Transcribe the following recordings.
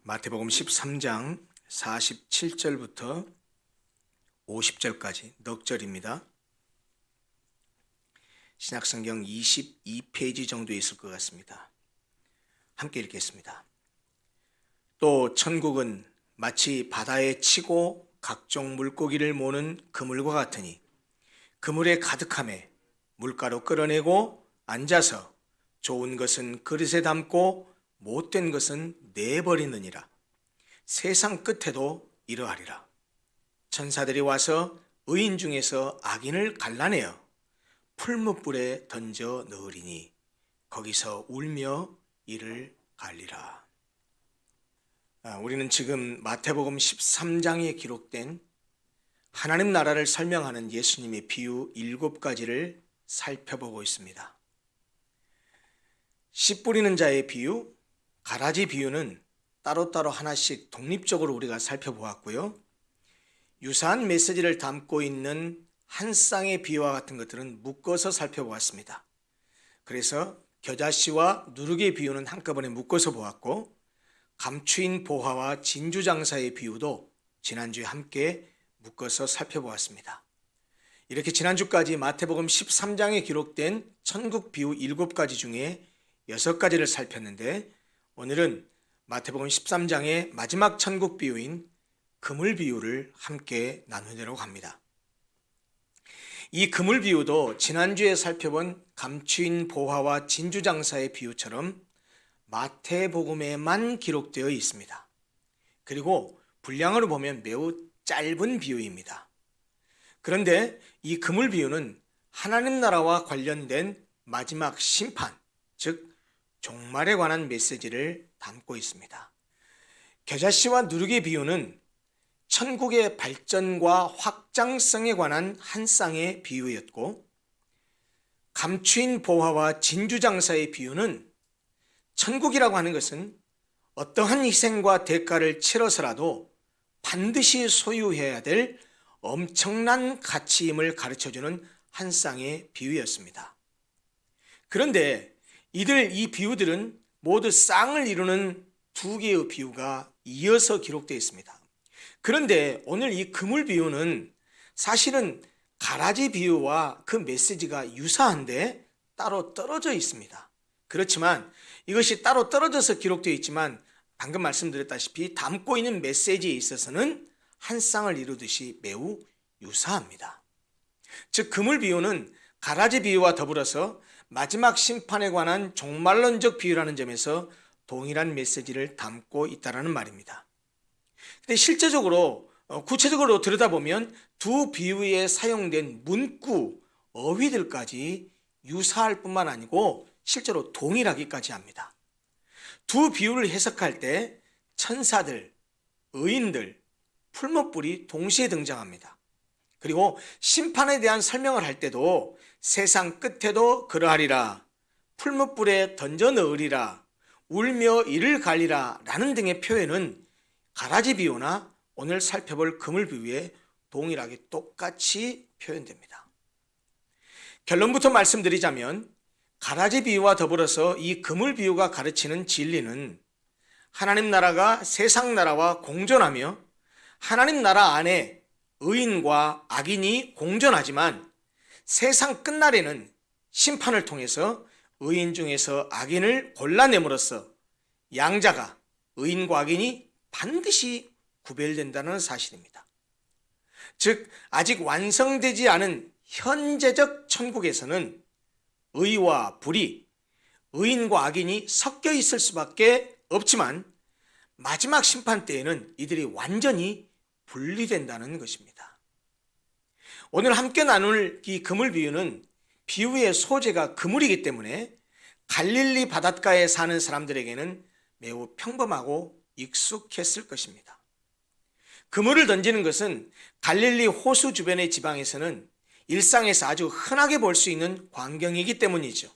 마태복음 13장 47절부터 50절까지 넉 절입니다. 신약성경 22페이지 정도 있을 것 같습니다. 함께 읽겠습니다. 또 천국은 마치 바다에 치고 각종 물고기를 모는 그물과 같으니 그물에 가득함에 물가로 끌어내고 앉아서 좋은 것은 그릇에 담고 못된 것은 내버리느니라. 세상 끝에도 이러하리라. 천사들이 와서 의인 중에서 악인을 갈라내어 풀무불에 던져 넣으리니 거기서 울며 이를 갈리라. 우리는 지금 마태복음 13장에 기록된 하나님 나라를 설명하는 예수님의 비유 7가지를 살펴보고 있습니다. 씨 뿌리는 자의 비유, 가라지 비유는 따로따로 하나씩 독립적으로 우리가 살펴보았고요. 유사한 메시지를 담고 있는 한 쌍의 비유와 같은 것들은 묶어서 살펴보았습니다. 그래서 겨자씨와 누룩의 비유는 한꺼번에 묶어서 보았고, 감추인 보화와 진주장사의 비유도 지난주에 함께 묶어서 살펴보았습니다. 이렇게 지난주까지 마태복음 13장에 기록된 천국 비유 7가지 중에 6가지를 살폈는데, 오늘은 마태복음 13장의 마지막 천국 비유인 그물 비유를 함께 나누려고 합니다. 이 그물 비유도 지난주에 살펴본 감추인 보화와 진주장사의 비유처럼 마태복음에만 기록되어 있습니다. 그리고 분량으로 보면 매우 짧은 비유입니다. 그런데 이 그물 비유는 하나님 나라와 관련된 마지막 심판, 즉 종말에 관한 메시지를 담고 있습니다. 겨자씨와 누룩의 비유는 천국의 발전과 확장성에 관한 한 쌍의 비유였고, 감추인 보화와 진주장사의 비유는 천국이라고 하는 것은 어떠한 희생과 대가를 치러서라도 반드시 소유해야 될 엄청난 가치임을 가르쳐주는 한 쌍의 비유였습니다. 그런데 이 비유들은 모두 쌍을 이루는 두 개의 비유가 이어서 기록되어 있습니다. 그런데 오늘 이 그물 비유는 사실은 가라지 비유와 그 메시지가 유사한데 따로 떨어져 있습니다. 그렇지만 이것이 따로 떨어져서 기록되어 있지만 방금 말씀드렸다시피 담고 있는 메시지에 있어서는 한 쌍을 이루듯이 매우 유사합니다. 즉 그물 비유는 가라지 비유와 더불어서 마지막 심판에 관한 종말론적 비유라는 점에서 동일한 메시지를 담고 있다는 말입니다. 근데 실제적으로 구체적으로 들여다보면 두 비유에 사용된 문구, 어휘들까지 유사할 뿐만 아니고 실제로 동일하기까지 합니다. 두 비유를 해석할 때 천사들, 의인들, 풀무불이 동시에 등장합니다. 그리고 심판에 대한 설명을 할 때도 세상 끝에도 그러하리라, 풀무불에 던져 넣으리라, 울며 이를 갈리라 라는 등의 표현은 가라지 비유나 오늘 살펴볼 그물 비유에 동일하게 똑같이 표현됩니다. 결론부터 말씀드리자면 가라지 비유와 더불어서 이 그물 비유가 가르치는 진리는 하나님 나라가 세상 나라와 공존하며 하나님 나라 안에 의인과 악인이 공존하지만 세상 끝날에는 심판을 통해서 의인 중에서 악인을 골라냄으로써 양자가 의인과 악인이 반드시 구별된다는 사실입니다. 즉 아직 완성되지 않은 현재적 천국에서는 의와 불이, 의인과 악인이 섞여 있을 수밖에 없지만 마지막 심판 때에는 이들이 완전히 분리된다는 것입니다. 오늘 함께 나눌 이 그물 비유는 비유의 소재가 그물이기 때문에 갈릴리 바닷가에 사는 사람들에게는 매우 평범하고 익숙했을 것입니다. 그물을 던지는 것은 갈릴리 호수 주변의 지방에서는 일상에서 아주 흔하게 볼 수 있는 광경이기 때문이죠.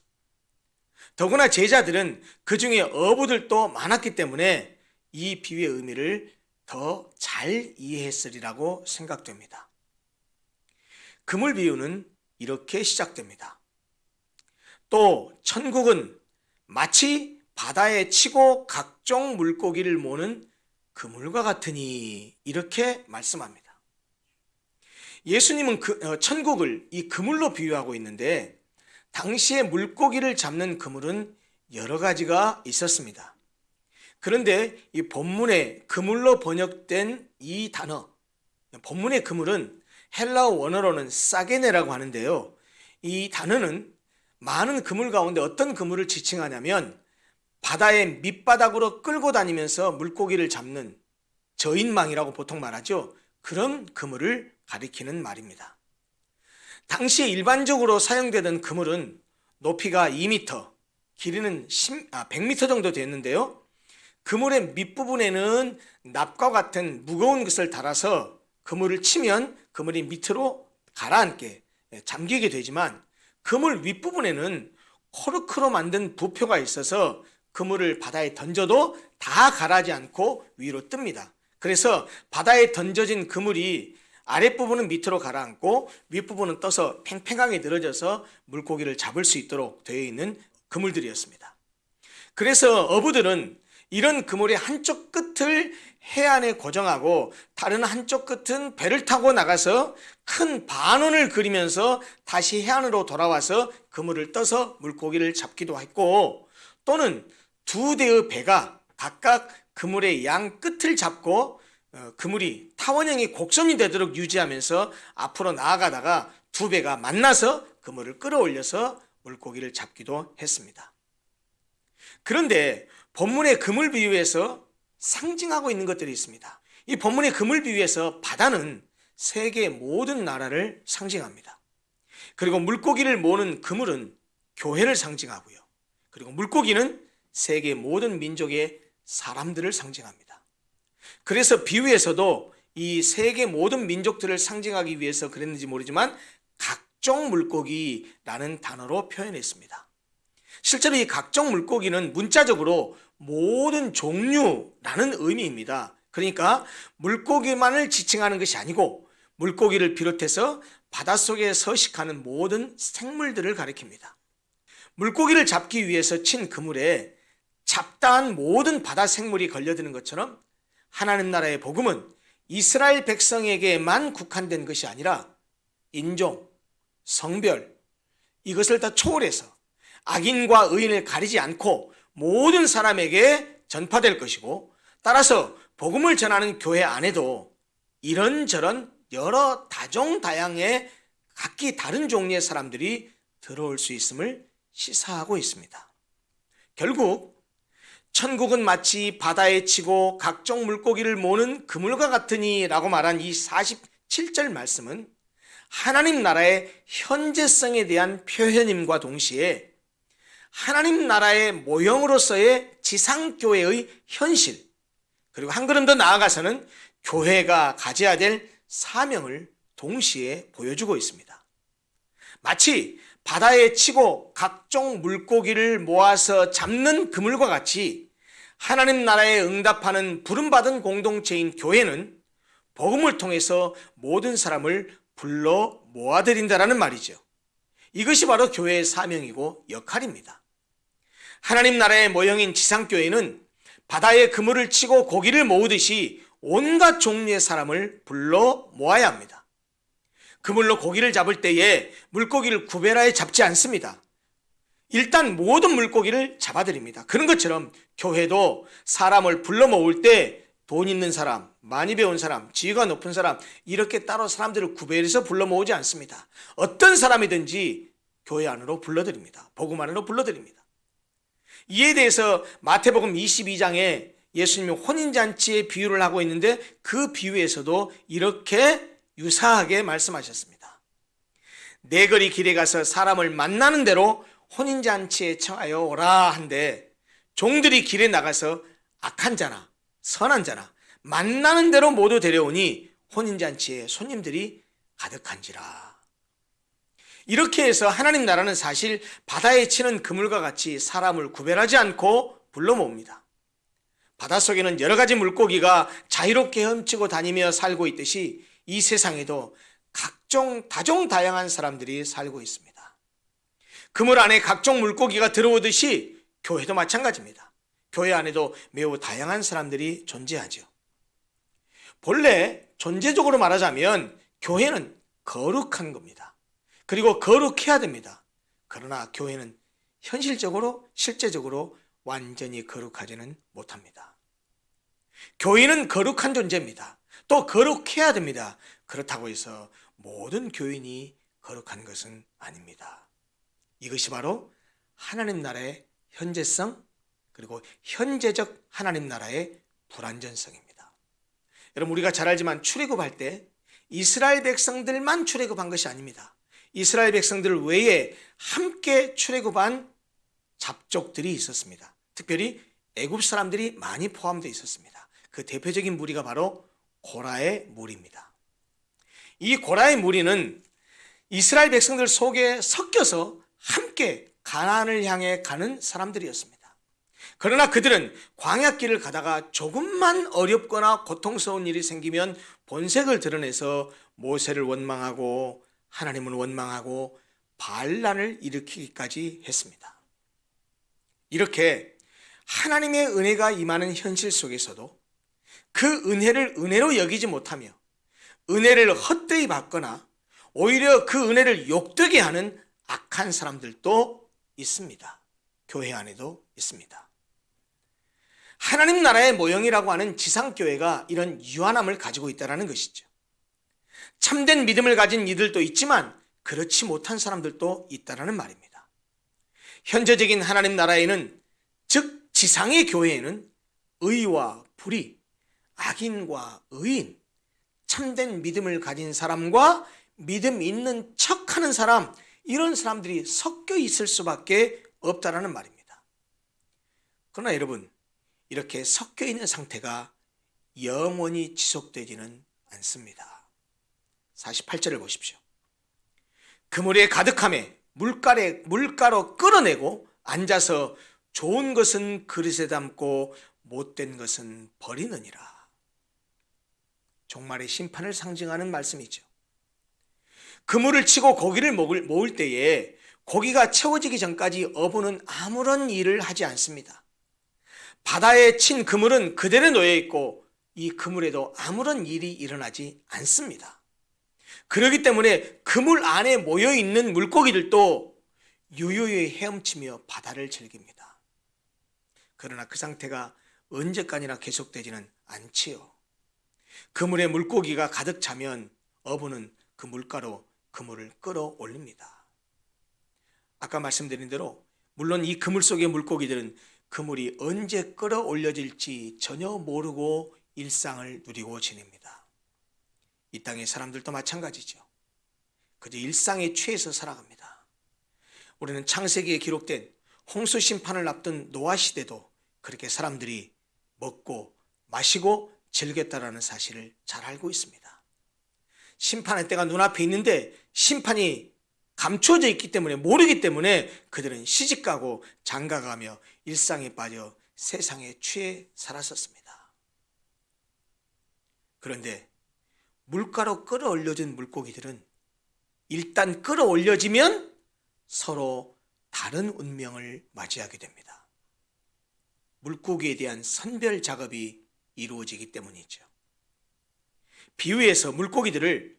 더구나 제자들은 그 중에 어부들도 많았기 때문에 이 비유의 의미를 더 잘 이해했으리라고 생각됩니다. 그물 비유는 이렇게 시작됩니다. 또 천국은 마치 바다에 치고 각종 물고기를 모는 그물과 같으니 이렇게 말씀합니다. 예수님은 천국을 이 그물로 비유하고 있는데 당시에 물고기를 잡는 그물은 여러 가지가 있었습니다. 그런데 이 본문에 그물로 번역된 이 단어, 본문의 그물은 헬라어 원어로는 사게네라고 하는데요. 이 단어는 많은 그물 가운데 어떤 그물을 지칭하냐면 바다의 밑바닥으로 끌고 다니면서 물고기를 잡는 저인망이라고 보통 말하죠. 그런 그물을 가리키는 말입니다. 당시에 일반적으로 사용되던 그물은 높이가 2m, 길이는 100m 정도 됐는데요. 그물의 밑부분에는 납과 같은 무거운 것을 달아서 그물을 치면 그물이 밑으로 가라앉게 잠기게 되지만 그물 윗부분에는 코르크로 만든 부표가 있어서 그물을 바다에 던져도 다 가라앉지 않고 위로 뜹니다. 그래서 바다에 던져진 그물이 아랫부분은 밑으로 가라앉고 윗부분은 떠서 팽팽하게 늘어져서 물고기를 잡을 수 있도록 되어 있는 그물들이었습니다. 그래서 어부들은 이런 그물의 한쪽 끝을 해안에 고정하고 다른 한쪽 끝은 배를 타고 나가서 큰 반원을 그리면서 다시 해안으로 돌아와서 그물을 떠서 물고기를 잡기도 했고, 또는 두 대의 배가 각각 그물의 양 끝을 잡고 그물이 타원형의 곡선이 되도록 유지하면서 앞으로 나아가다가 두 배가 만나서 그물을 끌어올려서 물고기를 잡기도 했습니다. 그런데 본문의 그물 비유에서 상징하고 있는 것들이 있습니다. 이 본문의 그물 비유에서 바다는 세계 모든 나라를 상징합니다. 그리고 물고기를 모는 그물은 교회를 상징하고요. 그리고 물고기는 세계 모든 민족의 사람들을 상징합니다. 그래서 비유에서도 이 세계 모든 민족들을 상징하기 위해서 그랬는지 모르지만 각종 물고기라는 단어로 표현했습니다. 실제로 이 각종 물고기는 문자적으로 모든 종류라는 의미입니다. 그러니까 물고기만을 지칭하는 것이 아니고 물고기를 비롯해서 바닷속에 서식하는 모든 생물들을 가리킵니다. 물고기를 잡기 위해서 친 그물에 잡다한 모든 바다 생물이 걸려드는 것처럼 하나님 나라의 복음은 이스라엘 백성에게만 국한된 것이 아니라 인종, 성별, 이것을 다 초월해서 악인과 의인을 가리지 않고 모든 사람에게 전파될 것이고, 따라서 복음을 전하는 교회 안에도 이런저런 여러 다종다양의 각기 다른 종류의 사람들이 들어올 수 있음을 시사하고 있습니다. 결국 천국은 마치 바다에 치고 각종 물고기를 모는 그물과 같으니 라고 말한 이 47절 말씀은 하나님 나라의 현재성에 대한 표현임과 동시에 하나님 나라의 모형으로서의 지상교회의 현실, 그리고 한 걸음 더 나아가서는 교회가 가져야 될 사명을 동시에 보여주고 있습니다. 마치 바다에 치고 각종 물고기를 모아서 잡는 그물과 같이 하나님 나라에 응답하는 부름받은 공동체인 교회는 복음을 통해서 모든 사람을 불러 모아드린다라는 말이죠. 이것이 바로 교회의 사명이고 역할입니다. 하나님 나라의 모형인 지상교회는 바다에 그물을 치고 고기를 모으듯이 온갖 종류의 사람을 불러 모아야 합니다. 그물로 고기를 잡을 때에 물고기를 구별하여 잡지 않습니다. 일단 모든 물고기를 잡아드립니다. 그런 것처럼 교회도 사람을 불러 모을 때 돈 있는 사람, 많이 배운 사람, 지위가 높은 사람, 이렇게 따로 사람들을 구별해서 불러 모으지 않습니다. 어떤 사람이든지 교회 안으로 불러드립니다. 복음 안으로 불러드립니다. 이에 대해서 마태복음 22장에 예수님이 혼인잔치의 비유를 하고 있는데 그 비유에서도 이렇게 유사하게 말씀하셨습니다. 네 거리 길에 가서 사람을 만나는 대로 혼인잔치에 청하여 오라 한데 종들이 길에 나가서 악한 자나 선한 자나 만나는 대로 모두 데려오니 혼인잔치에 손님들이 가득한지라. 이렇게 해서 하나님 나라는 사실 바다에 치는 그물과 같이 사람을 구별하지 않고 불러 모읍니다. 바닷속에는 여러 가지 물고기가 자유롭게 헤엄치고 다니며 살고 있듯이 이 세상에도 각종 다종다양한 사람들이 살고 있습니다. 그물 안에 각종 물고기가 들어오듯이 교회도 마찬가지입니다. 교회 안에도 매우 다양한 사람들이 존재하죠. 본래 존재적으로 말하자면 교회는 거룩한 겁니다. 그리고 거룩해야 됩니다. 그러나 교회는 현실적으로 실제적으로 완전히 거룩하지는 못합니다. 교인은 거룩한 존재입니다. 또 거룩해야 됩니다. 그렇다고 해서 모든 교인이 거룩한 것은 아닙니다. 이것이 바로 하나님 나라의 현재성, 그리고 현재적 하나님 나라의 불완전성입니다. 여러분, 우리가 잘 알지만 출애굽할 때 이스라엘 백성들만 출애굽한 것이 아닙니다. 이스라엘 백성들 외에 함께 출애굽한 잡족들이 있었습니다. 특별히 애굽 사람들이 많이 포함되어 있었습니다. 그 대표적인 무리가 바로 고라의 무리입니다. 이 고라의 무리는 이스라엘 백성들 속에 섞여서 함께 가나안을 향해 가는 사람들이었습니다. 그러나 그들은 광야길을 가다가 조금만 어렵거나 고통스러운 일이 생기면 본색을 드러내서 모세를 원망하고 하나님을 원망하고 반란을 일으키기까지 했습니다. 이렇게 하나님의 은혜가 임하는 현실 속에서도 그 은혜를 은혜로 여기지 못하며 은혜를 헛되이 받거나 오히려 그 은혜를 욕되게 하는 악한 사람들도 있습니다. 교회 안에도 있습니다. 하나님 나라의 모형이라고 하는 지상교회가 이런 유한함을 가지고 있다는 것이죠. 참된 믿음을 가진 이들도 있지만 그렇지 못한 사람들도 있다는 말입니다. 현재적인 하나님 나라에는, 즉 지상의 교회에는 의와 불의, 악인과 의인, 참된 믿음을 가진 사람과 믿음 있는 척하는 사람, 이런 사람들이 섞여 있을 수밖에 없다는 말입니다. 그러나 여러분, 이렇게 섞여 있는 상태가 영원히 지속되지는 않습니다. 48절을 보십시오. 그물에 가득함에 물가로 끌어내고 앉아서 좋은 것은 그릇에 담고 못된 것은 버리느니라. 종말의 심판을 상징하는 말씀이죠. 그물을 치고 고기를 모을 때에 고기가 채워지기 전까지 어부는 아무런 일을 하지 않습니다. 바다에 친 그물은 그대로 놓여 있고 이 그물에도 아무런 일이 일어나지 않습니다. 그렇기 때문에 그물 안에 모여 있는 물고기들도 유유히 헤엄치며 바다를 즐깁니다. 그러나 그 상태가 언제까지나 계속되지는 않지요. 그물에 물고기가 가득 차면 어부는 그 물가로 그물을 끌어올립니다. 아까 말씀드린 대로 물론 이 그물 속의 물고기들은 그물이 언제 끌어올려질지 전혀 모르고 일상을 누리고 지냅니다. 이 땅의 사람들도 마찬가지죠. 그저 일상에 취해서 살아갑니다. 우리는 창세기에 기록된 홍수 심판을 앞둔 노아 시대도 그렇게 사람들이 먹고 마시고 즐겼다라는 사실을 잘 알고 있습니다. 심판의 때가 눈앞에 있는데 심판이 감춰져 있기 때문에, 모르기 때문에 그들은 시집가고 장가가며 일상에 빠져 세상에 취해 살았었습니다. 그런데 물가로 끌어올려진 물고기들은 일단 끌어올려지면 서로 다른 운명을 맞이하게 됩니다. 물고기에 대한 선별 작업이 이루어지기 때문이죠. 비유에서 물고기들을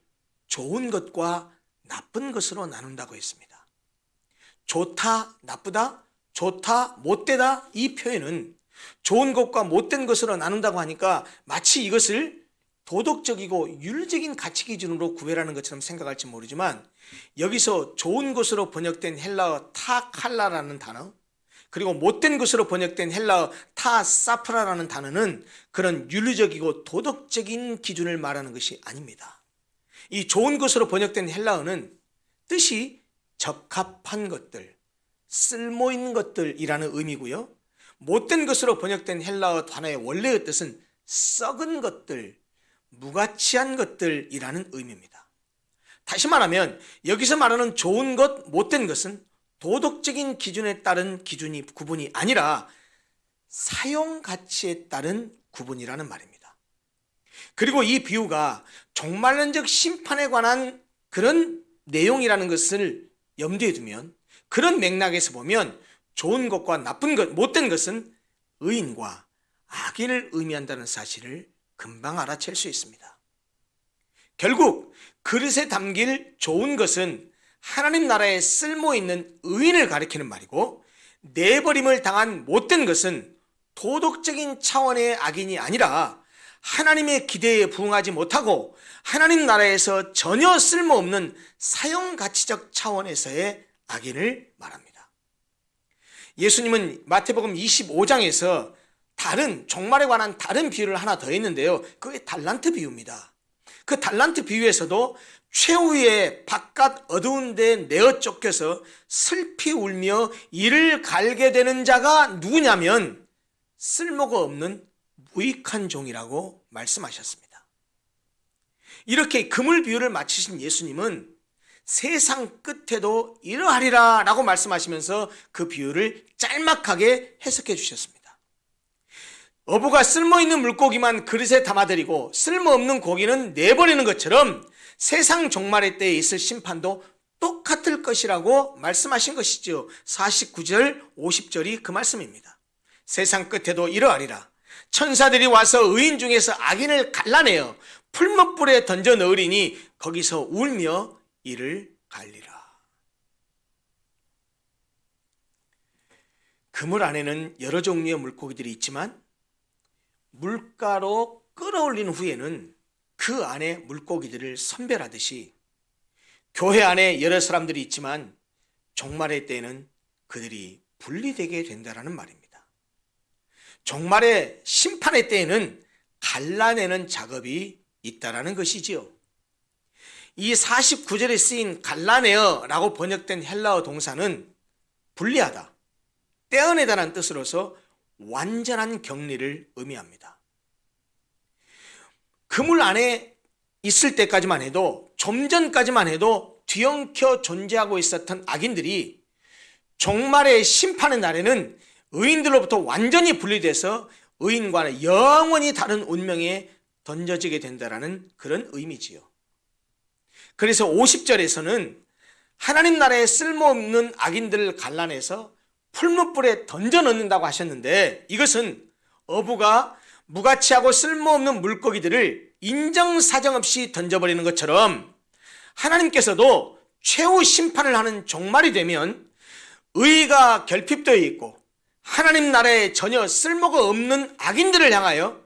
좋은 것과 나쁜 것으로 나눈다고 했습니다. 좋다, 나쁘다, 좋다, 못되다, 이 표현은 좋은 것과 못된 것으로 나눈다고 하니까 마치 이것을 도덕적이고 윤리적인 가치 기준으로 구별하는 것처럼 생각할지 모르지만, 여기서 좋은 것으로 번역된 헬라어 타칼라라는 단어, 그리고 못된 것으로 번역된 헬라어 타사프라라는 단어는 그런 윤리적이고 도덕적인 기준을 말하는 것이 아닙니다. 이 좋은 것으로 번역된 헬라어는 뜻이 적합한 것들, 쓸모있는 것들이라는 의미고요. 못된 것으로 번역된 헬라어 단어의 원래의 뜻은 썩은 것들, 무가치한 것들이라는 의미입니다. 다시 말하면 여기서 말하는 좋은 것, 못된 것은 도덕적인 기준에 따른 구분이 아니라 사용 가치에 따른 구분이라는 말입니다. 그리고 이 비유가 종말론적 심판에 관한 그런 내용이라는 것을 염두에 두면, 그런 맥락에서 보면 좋은 것과 나쁜 것, 못된 것은 의인과 악인을 의미한다는 사실을 금방 알아챌 수 있습니다. 결국 그릇에 담길 좋은 것은 하나님 나라에 쓸모있는 의인을 가리키는 말이고, 내버림을 당한 못된 것은 도덕적인 차원의 악인이 아니라 하나님의 기대에 부응하지 못하고 하나님 나라에서 전혀 쓸모없는 사형가치적 차원에서의 악인을 말합니다. 예수님은 마태복음 25장에서 다른 종말에 관한 다른 비유를 하나 더 했는데요. 그게 달란트 비유입니다. 그 달란트 비유에서도 최후의 바깥 어두운 데 내어 쫓겨서 슬피 울며 이를 갈게 되는 자가 누구냐면 쓸모가 없는 무익한 종이라고 말씀하셨습니다. 이렇게 그물 비유를 마치신 예수님은 세상 끝에도 이러하리라 라고 말씀하시면서 그 비유를 짤막하게 해석해 주셨습니다. 어부가 쓸모있는 물고기만 그릇에 담아드리고 쓸모없는 고기는 내버리는 것처럼 세상 종말의 때에 있을 심판도 똑같을 것이라고 말씀하신 것이죠. 49절 50절이 그 말씀입니다. 세상 끝에도 이러하리라. 천사들이 와서 의인 중에서 악인을 갈라내어 풀무불에 던져 넣으리니 거기서 울며 이를 갈리라. 그물 안에는 여러 종류의 물고기들이 있지만 물가로 끌어올린 후에는 그 안에 물고기들을 선별하듯이 교회 안에 여러 사람들이 있지만 종말의 때에는 그들이 분리되게 된다는 말입니다. 종말의 심판의 때에는 갈라내는 작업이 있다라는 것이지요. 이 49절에 쓰인 갈라내어라고 번역된 헬라어 동사는 분리하다, 떼어내다라는 뜻으로서 완전한 격리를 의미합니다. 그물 안에 있을 때까지만 해도, 좀 전까지만 해도 뒤엉켜 존재하고 있었던 악인들이 종말의 심판의 날에는 의인들로부터 완전히 분리돼서 의인과는 영원히 다른 운명에 던져지게 된다라는 그런 의미지요. 그래서 50절에서는 하나님 나라에 쓸모없는 악인들을 갈라내서 풀무불에 던져 넣는다고 하셨는데, 이것은 어부가 무가치하고 쓸모없는 물고기들을 인정사정 없이 던져버리는 것처럼 하나님께서도 최후 심판을 하는 종말이 되면 의가 결핍되어 있고 하나님 나라에 전혀 쓸모가 없는 악인들을 향하여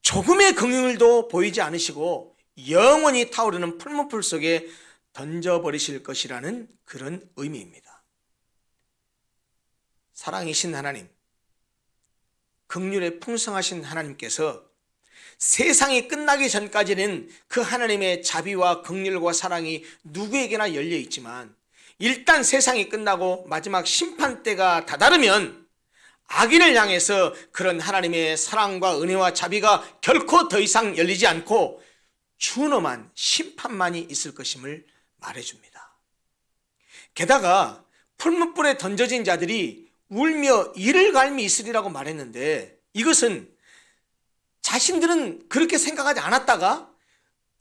조금의 긍휼도 보이지 않으시고 영원히 타오르는 풀무불 속에 던져버리실 것이라는 그런 의미입니다. 사랑이신 하나님, 긍휼에 풍성하신 하나님께서 세상이 끝나기 전까지는 그 하나님의 자비와 긍휼과 사랑이 누구에게나 열려 있지만, 일단 세상이 끝나고 마지막 심판 때가 다다르면 악인을 향해서 그런 하나님의 사랑과 은혜와 자비가 결코 더 이상 열리지 않고 준엄한 심판만이 있을 것임을 말해줍니다. 게다가 풀무불에 던져진 자들이 울며 이를 갈미 있으리라고 말했는데, 이것은 자신들은 그렇게 생각하지 않았다가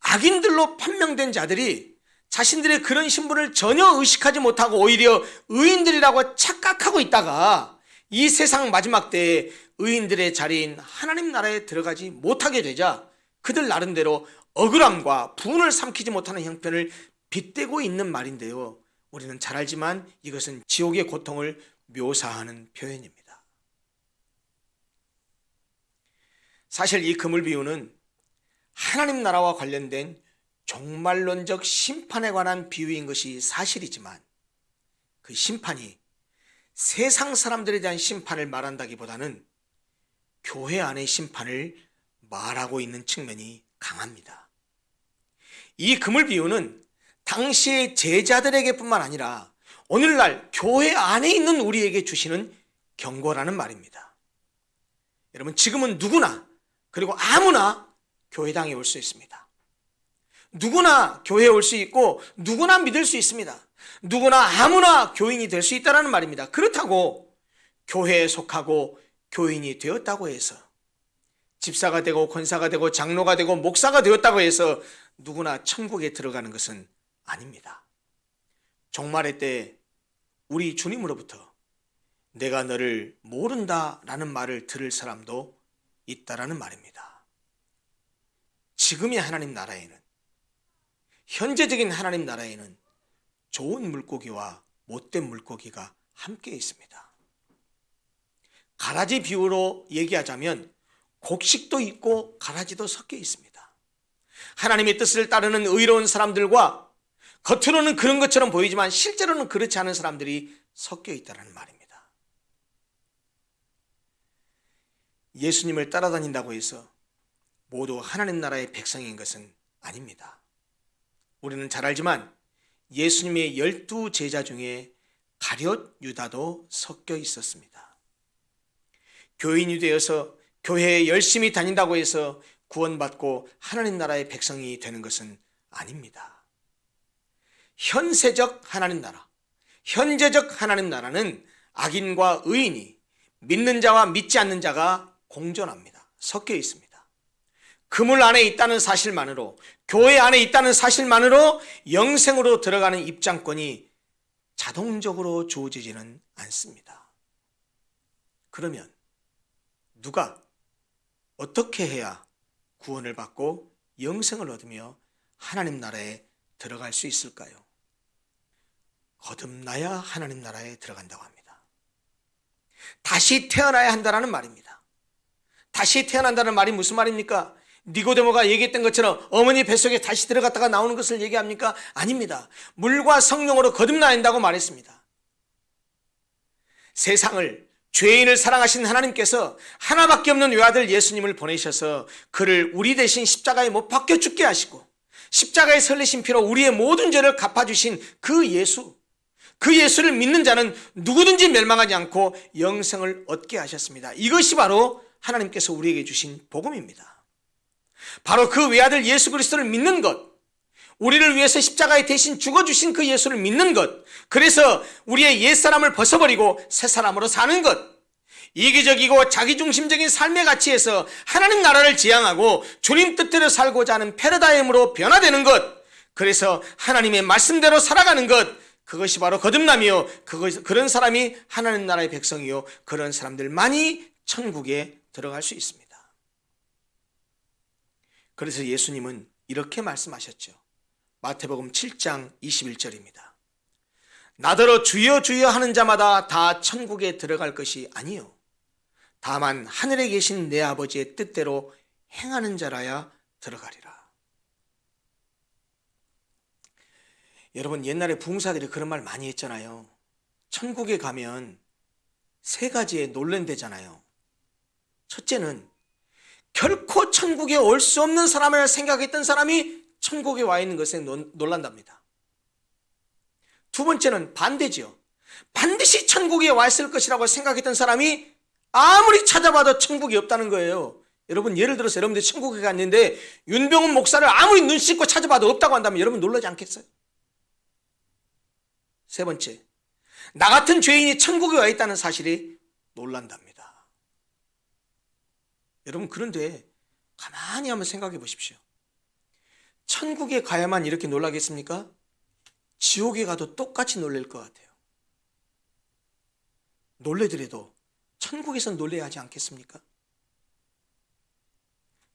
악인들로 판명된 자들이 자신들의 그런 신분을 전혀 의식하지 못하고 오히려 의인들이라고 착각하고 있다가 이 세상 마지막 때에 의인들의 자리인 하나님 나라에 들어가지 못하게 되자 그들 나름대로 억울함과 분을 삼키지 못하는 형편을 빗대고 있는 말인데요. 우리는 잘 알지만 이것은 지옥의 고통을 묘사하는 표현입니다. 사실 이 그물 비유는 하나님 나라와 관련된 종말론적 심판에 관한 비유인 것이 사실이지만, 그 심판이 세상 사람들에 대한 심판을 말한다기보다는 교회 안의 심판을 말하고 있는 측면이 강합니다. 이 그물 비유는 당시의 제자들에게뿐만 아니라 오늘날 교회 안에 있는 우리에게 주시는 경고라는 말입니다. 여러분, 지금은 누구나, 그리고 아무나 교회당에 올 수 있습니다. 누구나 교회에 올 수 있고 누구나 믿을 수 있습니다. 누구나 아무나 교인이 될 수 있다는 말입니다. 그렇다고 교회에 속하고 교인이 되었다고 해서, 집사가 되고 권사가 되고 장로가 되고 목사가 되었다고 해서 누구나 천국에 들어가는 것은 아닙니다. 종말의 때 우리 주님으로부터 내가 너를 모른다 라는 말을 들을 사람도 있다라는 말입니다. 지금의 하나님 나라에는, 현재적인 하나님 나라에는 좋은 물고기와 못된 물고기가 함께 있습니다. 가라지 비유로 얘기하자면 곡식도 있고 가라지도 섞여 있습니다. 하나님의 뜻을 따르는 의로운 사람들과 겉으로는 그런 것처럼 보이지만 실제로는 그렇지 않은 사람들이 섞여 있다는 말입니다. 예수님을 따라다닌다고 해서 모두 하나님 나라의 백성인 것은 아닙니다. 우리는 잘 알지만 예수님의 12 제자 중에 가룟 유다도 섞여 있었습니다. 교인이 되어서 교회에 열심히 다닌다고 해서 구원받고 하나님 나라의 백성이 되는 것은 아닙니다. 현세적 하나님 나라, 현재적 하나님 나라는 악인과 의인이, 믿는 자와 믿지 않는 자가 공존합니다. 섞여 있습니다. 그물 안에 있다는 사실만으로, 교회 안에 있다는 사실만으로 영생으로 들어가는 입장권이 자동적으로 주어지지는 않습니다. 그러면 누가 어떻게 해야 구원을 받고 영생을 얻으며 하나님 나라에 들어갈 수 있을까요? 거듭나야 하나님 나라에 들어간다고 합니다. 다시 태어나야 한다는 말입니다. 다시 태어난다는 말이 무슨 말입니까? 니고데모가 얘기했던 것처럼 어머니 뱃속에 다시 들어갔다가 나오는 것을 얘기합니까? 아닙니다. 물과 성령으로 거듭나야 한다고 말했습니다. 세상을, 죄인을 사랑하신 하나님께서 하나밖에 없는 외아들 예수님을 보내셔서 그를 우리 대신 십자가에 못 박혀 죽게 하시고 십자가에 설리신 피로 우리의 모든 죄를 갚아주신 그 예수, 그 예수를 믿는 자는 누구든지 멸망하지 않고 영생을 얻게 하셨습니다. 이것이 바로 하나님께서 우리에게 주신 복음입니다. 바로 그 외아들 예수 그리스도를 믿는 것, 우리를 위해서 십자가에 대신 죽어주신 그 예수를 믿는 것, 그래서 우리의 옛사람을 벗어버리고 새사람으로 사는 것, 이기적이고 자기중심적인 삶의 가치에서 하나님 나라를 지향하고 주님 뜻대로 살고자 하는 패러다임으로 변화되는 것, 그래서 하나님의 말씀대로 살아가는 것, 그것이 바로 거듭남이요, 그런 사람이 하나님 나라의 백성이요, 그런 사람들만이 천국에 들어갈 수 있습니다. 그래서 예수님은 이렇게 말씀하셨죠. 마태복음 7장 21절입니다. 나더러 주여 주여 하는 자마다 다 천국에 들어갈 것이 아니요 다만 하늘에 계신 내 아버지의 뜻대로 행하는 자라야 들어가리라. 여러분, 옛날에 부흥사들이 그런 말 많이 했잖아요. 천국에 가면 세 가지에 놀란대잖아요. 첫째는 결코 천국에 올 수 없는 사람을 생각했던 사람이 천국에 와 있는 것에 놀란답니다. 두 번째는 반대죠. 반드시 천국에 와 있을 것이라고 생각했던 사람이 아무리 찾아봐도 천국이 없다는 거예요. 여러분, 예를 들어서 여러분들이 천국에 갔는데 윤병훈 목사를 아무리 눈 씻고 찾아봐도 없다고 한다면 여러분 놀라지 않겠어요? 세 번째, 나 같은 죄인이 천국에 와 있다는 사실이 놀란답니다. 여러분, 그런데 가만히 한번 생각해 보십시오. 천국에 가야만 이렇게 놀라겠습니까? 지옥에 가도 똑같이 놀랄 것 같아요. 놀래더라도 천국에서 놀래야 하지 않겠습니까?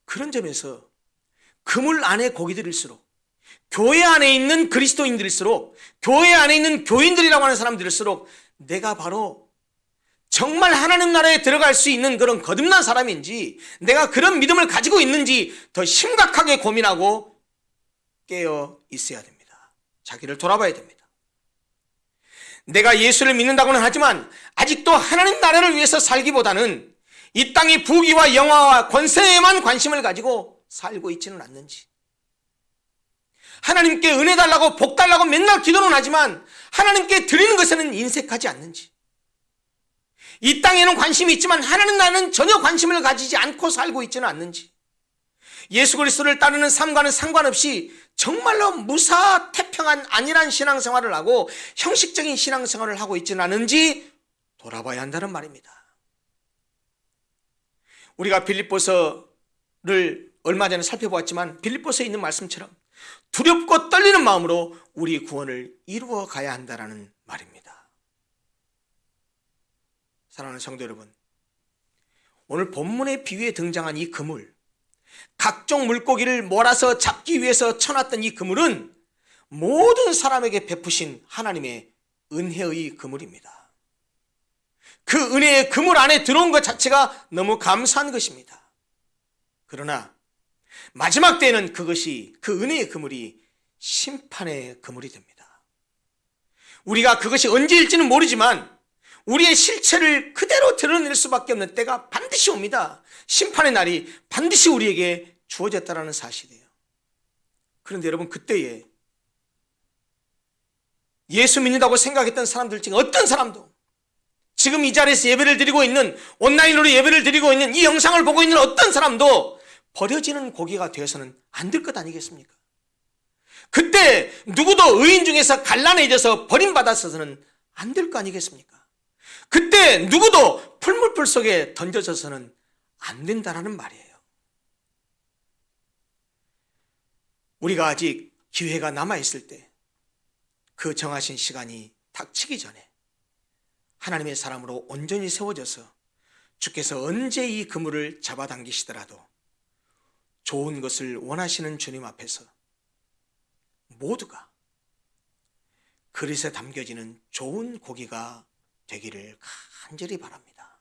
그런 점에서 그물 안에 고기들일수록, 교회 안에 있는 그리스도인들일수록, 교회 안에 있는 교인들이라고 하는 사람들일수록 내가 바로 정말 하나님 나라에 들어갈 수 있는 그런 거듭난 사람인지, 내가 그런 믿음을 가지고 있는지 더 심각하게 고민하고 깨어 있어야 됩니다. 자기를 돌아봐야 됩니다. 내가 예수를 믿는다고는 하지만 아직도 하나님 나라를 위해서 살기보다는 이 땅의 부귀와 영화와 권세에만 관심을 가지고 살고 있지는 않는지, 하나님께 은혜 달라고 복 달라고 맨날 기도는 하지만 하나님께 드리는 것에는 인색하지 않는지, 이 땅에는 관심이 있지만 하나님 나라는 전혀 관심을 가지지 않고 살고 있지는 않는지, 예수 그리스도를 따르는 삶과는 상관없이 정말로 무사태평한 안일한 신앙생활을 하고 형식적인 신앙생활을 하고 있지는 않은지 돌아봐야 한다는 말입니다. 우리가 빌립보서를 얼마 전에 살펴보았지만 빌립보서에 있는 말씀처럼 두렵고 떨리는 마음으로 우리 구원을 이루어 가야 한다는 말입니다. 사랑하는 성도 여러분, 오늘 본문의 비유에 등장한 이 그물, 각종 물고기를 몰아서 잡기 위해서 쳐놨던 이 그물은 모든 사람에게 베푸신 하나님의 은혜의 그물입니다. 그 은혜의 그물 안에 들어온 것 자체가 너무 감사한 것입니다. 그러나 마지막 때에는 그것이, 그 은혜의 그물이 심판의 그물이 됩니다. 우리가 그것이 언제일지는 모르지만 우리의 실체를 그대로 드러낼 수밖에 없는 때가 반드시 옵니다. 심판의 날이 반드시 우리에게 주어졌다는 사실이에요. 그런데 여러분, 그때에 예수 믿는다고 생각했던 사람들 중에 어떤 사람도, 지금 이 자리에서 예배를 드리고 있는, 온라인으로 예배를 드리고 있는, 이 영상을 보고 있는 어떤 사람도 버려지는 고기가 되어서는 안 될 것 아니겠습니까? 그때 누구도 의인 중에서 갈라내져서 버림받았어서는 안 될 거 아니겠습니까? 그때 누구도 풀물불 속에 던져져서는 안 된다는 말이에요. 우리가 아직 기회가 남아있을 때, 그 정하신 시간이 닥치기 전에 하나님의 사람으로 온전히 세워져서 주께서 언제 이 그물을 잡아당기시더라도 좋은 것을 원하시는 주님 앞에서 모두가 그릇에 담겨지는 좋은 고기가 되기를 간절히 바랍니다.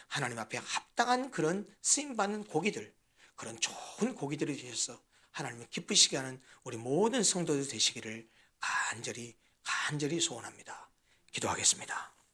하나님 앞에 합당한 그런 쓰임받는 고기들, 그런 좋은 고기들이 되셔서 하나님을 기쁘시게 하는 우리 모든 성도들 되시기를 간절히 소원합니다. 기도하겠습니다.